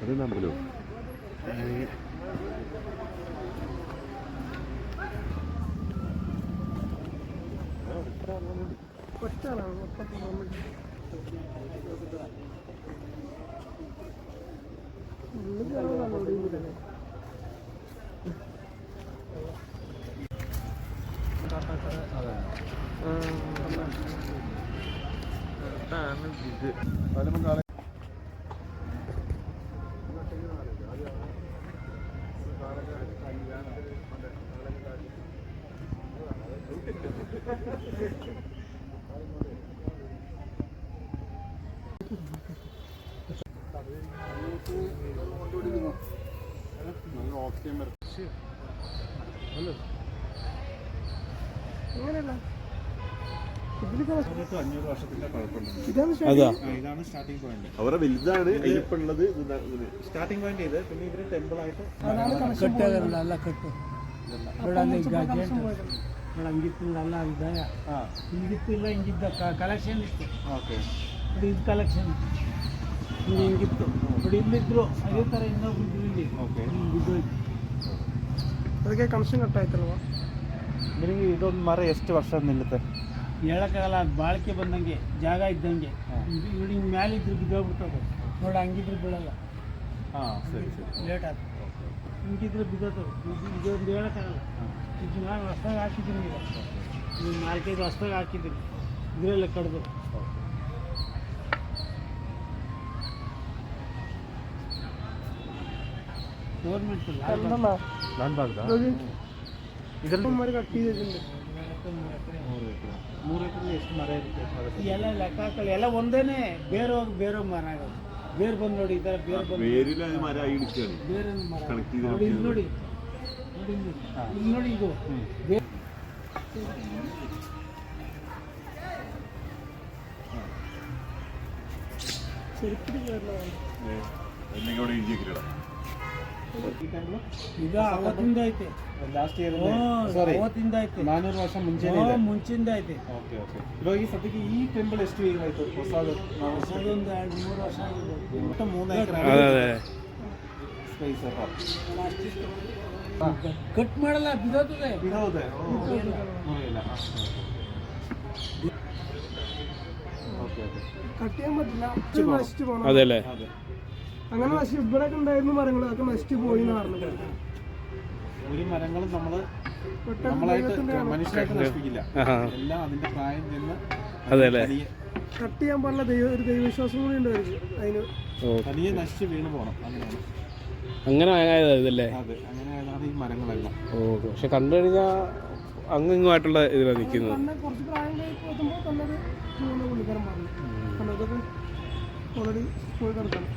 അത് നമ്മളോ ഇതാണ് സ്റ്റാർട്ടിംഗ് പോയിന്റ്. അവരെ വലുതാണ് അയ്യപ്പുള്ളത്. സ്റ്റാർട്ടിംഗ് പോയിന്റ് ചെയ്ത് പിന്നെ ഇവര് ടെമ്പിൾ ആയിട്ട് ಅಂಗಿತ್ತಿಲ್ಲ ಇದಾಯ ಹಿಂಗಿತ್ತಿಲ್ಲ ಹಿಂಗಿದ್ದ ಕಲೆಕ್ಷನ್ ಇತ್ತು. ಓಕೆ ಇದು ಕಲೆಕ್ಷನ್ ಹಿಂಗಿತ್ತು ಬಟ್ ಇಲ್ಲಿದ್ರು ಅದೇ ಥರ ಇನ್ನೊಬ್ರು ಇಲ್ಲಿ. ಓಕೆ ಇದು ಅದಕ್ಕೆ ಕನೆಕ್ಷನ್ ಕಟ್ಟಾಯ್ತಲ್ವ. ನಿಮಗೆ ಇದೊಂದು ಮರ ಎಷ್ಟು ವರ್ಷ ನಿಲ್ಲುತ್ತೆ ಹೇಳೋಕ್ಕಾಗಲ್ಲ. ಅದು ಬಾಳಿಕೆ ಬಂದಂಗೆ ಜಾಗ ಇದ್ದಂಗೆ ಇವ್ರು ಹಿಂಗೆ ಮ್ಯಾಲೆ ಇದ್ರು ಬಿದ್ದೋಗ್ಬಿಡ್ತವೆ ನೋಡಿ. ಹಂಗಿದ್ರು ಬೀಳಲ್ಲ. ಹಾಂ ಸರಿ ಸರಿ ಲೇಟ್ ಆಯ್ತು. ಹಿಂಗಿದ್ರೆ ಬಿದ್ದೋತವೆ. ಇದೊಂದು ಹೇಳೋಕ್ಕಾಗಲ್ಲ. ಇದು ನಾನು ಹೊಸ್ದಾಗಿ ಹಾಕಿದ್ದೀನಿ. ಈಗ 4-5 ಹೊಸ್ದಾಗಿ ಹಾಕಿದ್ದೀನಿ. ಇದರಲ್ಲೇ ಕಡ್ದು ಗೌರ್ಮೆಂಟ್ ಲಾಲ್ಬಾಗ್ ಇದರಲ್ಲಿ ಮರ ಕಟ್ಟಿದೆ. 3 ಎಕರೆ ಎಷ್ಟು ಮರ ಇರುತ್ತೆ ಎಲ್ಲ ಲೆಕ್ಕ ಹಾಕಲ್ಲ. ಎಲ್ಲ ಒಂದೇನೆ ಬೇರೆ ಹೋಗಿ ಬೇರೆ ಮರ ಆಗೋದು. ಬೇರೆ ಬಂದು ನೋಡಿ ಈ ಥರ ಬೇರೆ ಬಂದು ಬೇರೆ ಮರ ನೋಡಿ. ಇಲ್ಲಿ ನೋಡಿ ನೋಡಿ ಇಲ್ಲಿ ನೋಡಿ ಇದು ಈಗ ಅವತ್ತಿಂದ ಐತೆ. ಲಾಸ್ಟ್ ಇಯರ್ ಅವತ್ತಿಂದ ಐತೆ. 400 ವರ್ಷ ಮುಂಚಿಂದ ಐತೆ. Okay okay. ಇವಾಗ ಈ ಸದ್ಯಕ್ಕೆ ಈ ಟೆಂಪಲ್ ಎಷ್ಟು ಈಗ ಆಯಿತು? ಹೊಸದು ಒಂದು 2-3 ವರ್ಷ ಆಗಿರ್ಬೋದು. ಒಟ್ಟು 3 ಎಕರೆ ಸ್ಪೇಸ್ ಕಟ್ ಮಾಡಲ್ಲ, ಬಿದ್ದೋತದೆ. ಬಿಡೋದೆ ಇಲ್ಲ. Okay okay. കട്ടിയാൻ പറ്റില്ല. നശിച്ചു പോകണം. അതെല്ലേ? അങ്ങനെ ഇവിടെ ഉണ്ടായിരുന്ന മരങ്ങൾ അതൊക്കെ നശിച്ചു പോയി എന്ന് പറഞ്ഞത്. ഒരു മരങ്ങളും നമ്മളായിട്ട് മനുഷ്യരായിട്ട് നശിപ്പിക്കില്ല. എല്ലാം അതിന്റെ പ്രായം ചെന്ന് കട്ട് ചെയ്യാൻ പാടില്ല. ഒരു ദൈവവിശ്വാസം കൂടി ഉണ്ട് അതിന്. തനിയെ നശിച്ച് വീണ് പോകണം. അങ്ങനെ ഇതല്ലേ? അതെ, അങ്ങനെ ആയതാണ് ഈ മരങ്ങളെല്ലാം. പക്ഷെ കണ്ടു കഴിഞ്ഞാൽ അങ്ങുമായിട്ടുള്ള ഇതിലാണ് നിൽക്കുന്നത്. കുറച്ച് പ്രായം എത്തുമ്പോൾ തന്നെ പുള്ളിക്കാരൻ പറഞ്ഞു. ഓൾറെഡി പോയി കിടക്കണം.